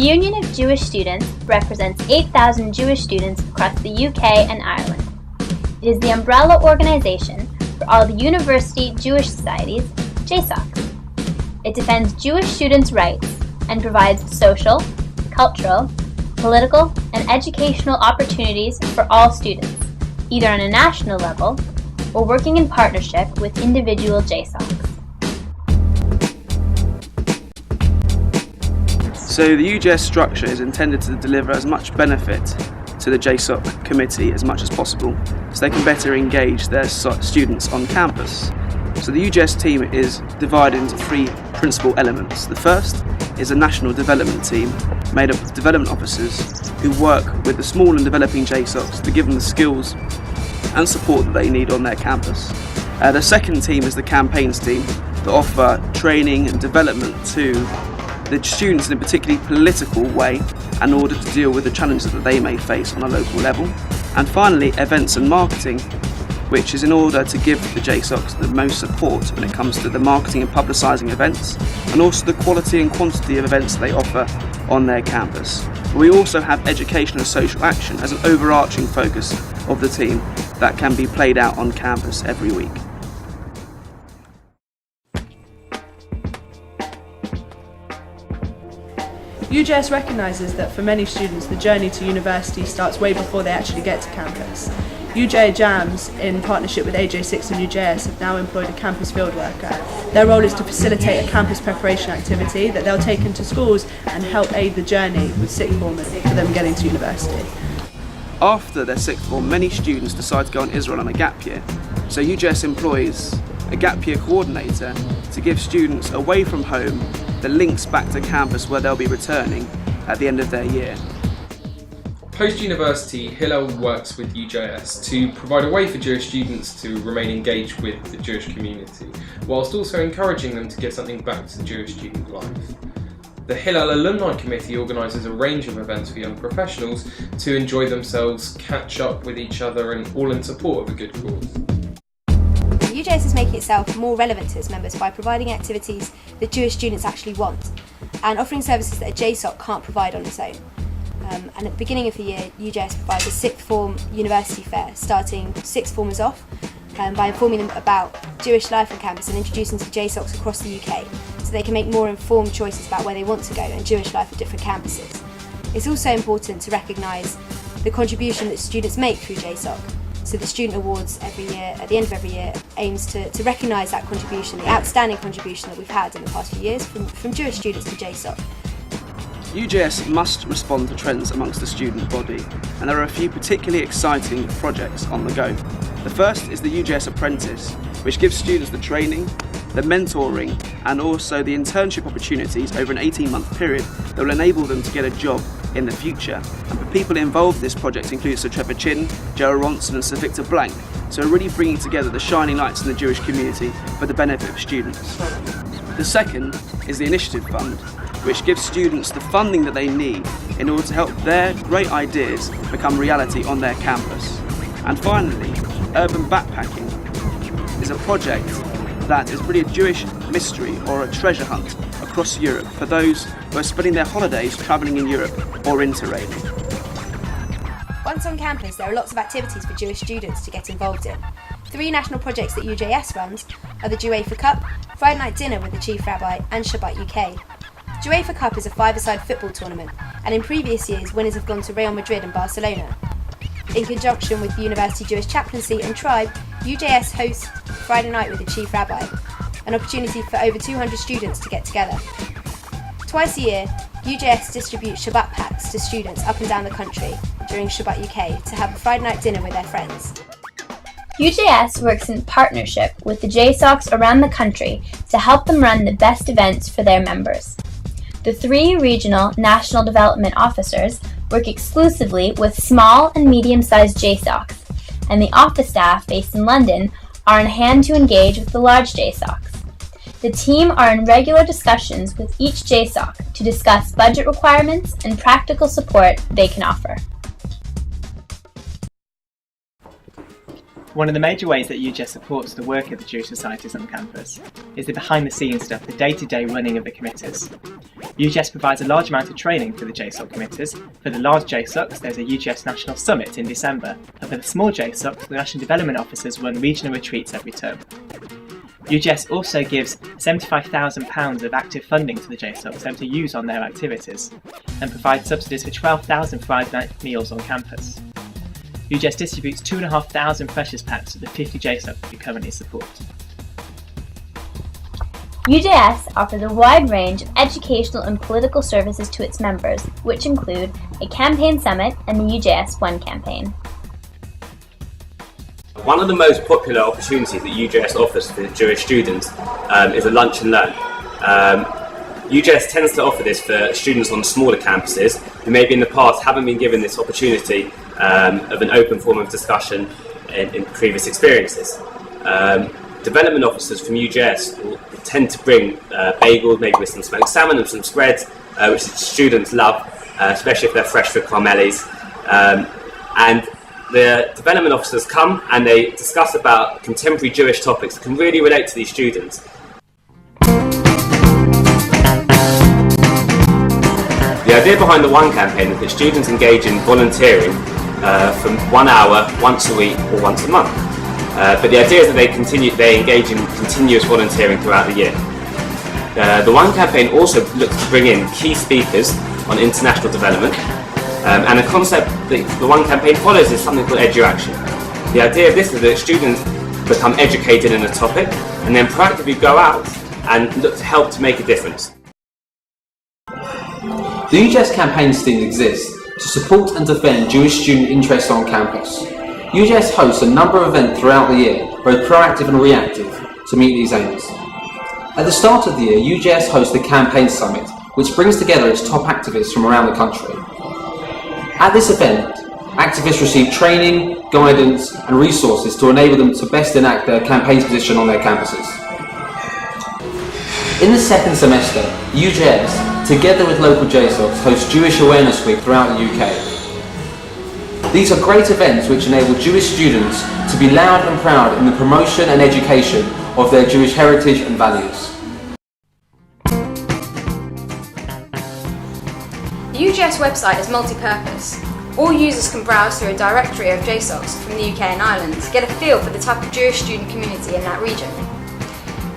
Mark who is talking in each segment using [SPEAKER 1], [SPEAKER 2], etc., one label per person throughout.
[SPEAKER 1] Union of Jewish Students represents 8,000 Jewish students across the UK and Ireland. It is the umbrella organisation for all the University Jewish Societies, JSOCs. It defends Jewish students' rights and provides social, cultural, political, and educational opportunities for all students, either on a national level or working in partnership with individual JSOCs.
[SPEAKER 2] So the UJS structure is intended to deliver as much benefit to the JSOC committee as much as possible, so they can better engage their students on campus. So the UJS team is divided into three principal elements. The first is a national development team made up of development officers who work with the small and developing JSOCs to give them the skills and support that they need on their campus. The second team is the campaigns team that offer training and development to the students in a particularly political way in order to deal with the challenges that they may face on a local level. And finally, events and marketing, which is in order to give the JSOCs the most support when it comes to the marketing and publicising events, and also the quality and quantity of events they offer on their campus. We also have education and social action as an overarching focus of the team that can be played out on campus every week.
[SPEAKER 3] UJS recognises that for many students the journey to university starts way before they actually get to campus. UJ Jams, in partnership with AJ6 and UJS, have now employed a campus field worker. Their role is to facilitate a campus preparation activity that they'll take into schools and help aid the journey with sixth formers for them getting to university.
[SPEAKER 2] After their sixth form, many students decide to go on Israel on a gap year. So UJS employs a gap year coordinator to give students away from home the links back to campus where they'll be returning at the end of their year.
[SPEAKER 4] Post-university, Hillel works with UJS to provide a way for Jewish students to remain engaged with the Jewish community, whilst also encouraging them to give something back to the Jewish student life. The Hillel Alumni Committee organises a range of events for young professionals to enjoy themselves, catch up with each other, and all in support of a good cause.
[SPEAKER 5] UJS is making itself more relevant to its members by providing activities that Jewish students actually want and offering services that a JSOC can't provide on its own. And at the beginning of the year, UJS provides a sixth form university fair, starting sixth formers off by informing them about Jewish life on campus and introducing them to JSOCs across the UK so they can make more informed choices about where they want to go and Jewish life at different campuses. It's also important to recognise the contribution that students make through JSOC. So the Student Awards every year, at the end of every year, aims to recognise that contribution, the outstanding contribution that we've had in the past few years from Jewish students to JSOC.
[SPEAKER 2] UJS must respond to trends amongst the student body, and there are a few particularly exciting projects on the go. The first is the UJS Apprentice, which gives students the training, the mentoring, and also the internship opportunities over an 18-month period that will enable them to get a job in the future. And the people involved in this project include Sir Trevor Chin, Gerald Ronson and Sir Victor Blank, so we're really bringing together the shining lights in the Jewish community for the benefit of students. The second is the Initiative Fund, which gives students the funding that they need in order to help their great ideas become reality on their campus. And finally, Urban Backpacking is a project that is really a Jewish mystery or a treasure hunt across Europe for those who are spending their holidays travelling in Europe or interrailing.
[SPEAKER 5] Once on campus, there are lots of activities for Jewish students to get involved in. Three national projects that UJS runs are the UEFA Cup, Friday Night Dinner with the Chief Rabbi and Shabbat UK. The UEFA Cup is a five-a-side football tournament, and in previous years winners have gone to Real Madrid and Barcelona. In conjunction with the University Jewish Chaplaincy and Tribe, UJS hosts Friday Night with the Chief Rabbi, an opportunity for over 200 students to get together. Twice a year, UJS distributes Shabbat packs to students up and down the country during Shabbat UK to have a Friday night dinner with their friends.
[SPEAKER 1] UJS works in partnership with the JSOCs around the country to help them run the best events for their members. The three regional National Development Officers work exclusively with small and medium-sized JSOCs, and the office staff based in London are on hand to engage with the large JSOCs. The team are in regular discussions with each JSOC to discuss budget requirements and practical support they can offer.
[SPEAKER 6] One of the major ways that UJS supports the work of the Jewish societies on campus is the behind-the-scenes stuff, the day-to-day running of the committees. UGS provides a large amount of training for the JSOC committees. For the large JSOCs, there's a UGS National Summit in December, and for the small JSOCs, the National Development Officers run regional retreats every term. UGS also gives £75,000 of active funding to the JSOCs for them to use on their activities, and provides subsidies for 12,000 Friday night meals on campus. UGS distributes 2,500 Freshers Packs to the 50 JSOCs we currently support.
[SPEAKER 1] UJS offers a wide range of educational and political services to its members, which include a campaign summit and the UJS One campaign.
[SPEAKER 7] One of the most popular opportunities that UJS offers for Jewish students is a lunch and learn. UJS tends to offer this for students on smaller campuses who maybe in the past haven't been given this opportunity of an open form of discussion in previous experiences. Development officers from UJS will tend to bring bagels, maybe with some smoked salmon and some spreads, which students love, especially if they're fresh for Carmelis. And the development officers come and they discuss about contemporary Jewish topics that can really relate to these students. The idea behind the One campaign is that students engage in volunteering from 1 hour once a week or once a month. But the idea is that they engage in continuous volunteering throughout the year. The One campaign also looks to bring in key speakers on international development, and a concept that the One campaign follows is something called EduAction. The idea of this is that students become educated in a topic and then proactively go out and look to help to make a difference.
[SPEAKER 8] The UJS campaigns team exists to support and defend Jewish student interests on campus. UJS hosts a number of events throughout the year, both proactive and reactive, to meet these aims. At the start of the year, UJS hosts the Campaign Summit, which brings together its top activists from around the country. At this event, activists receive training, guidance and resources to enable them to best enact their campaign's position on their campuses. In the second semester, UJS, together with local JSOCs, hosts Jewish Awareness Week throughout the UK. These are great events which enable Jewish students to be loud and proud in the promotion and education of their Jewish heritage and values.
[SPEAKER 9] The UJS website is multi-purpose. All users can browse through a directory of JSOCs from the UK and Ireland to get a feel for the type of Jewish student community in that region.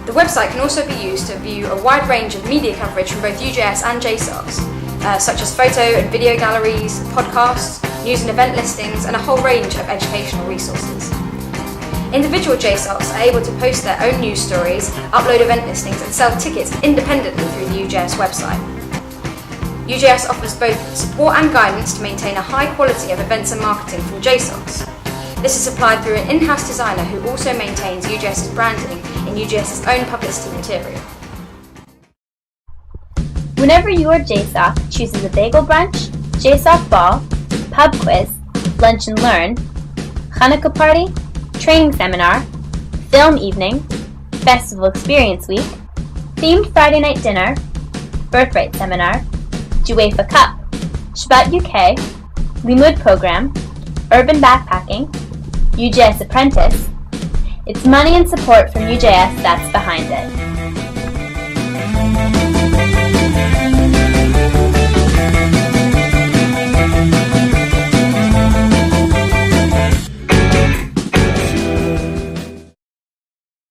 [SPEAKER 9] The website can also be used to view a wide range of media coverage from both UJS and JSOCs, such as photo and video galleries, podcasts, news and event listings, and a whole range of educational resources. Individual JSOCs are able to post their own news stories, upload event listings, and sell tickets independently through the UJS website. UJS offers both support and guidance to maintain a high quality of events and marketing from JSOCs. This is supplied through an in-house designer who also maintains UJS's branding in UJS's own publicity material.
[SPEAKER 1] Whenever your JSOC chooses a bagel brunch, JSOC ball, pub quiz, lunch and learn, Hanukkah party, training seminar, film evening, festival experience week, themed Friday night dinner, birthright seminar, UEFA Cup, Shabbat UK, Limud program, urban backpacking, UJS apprentice, it's money and support from UJS that's behind it.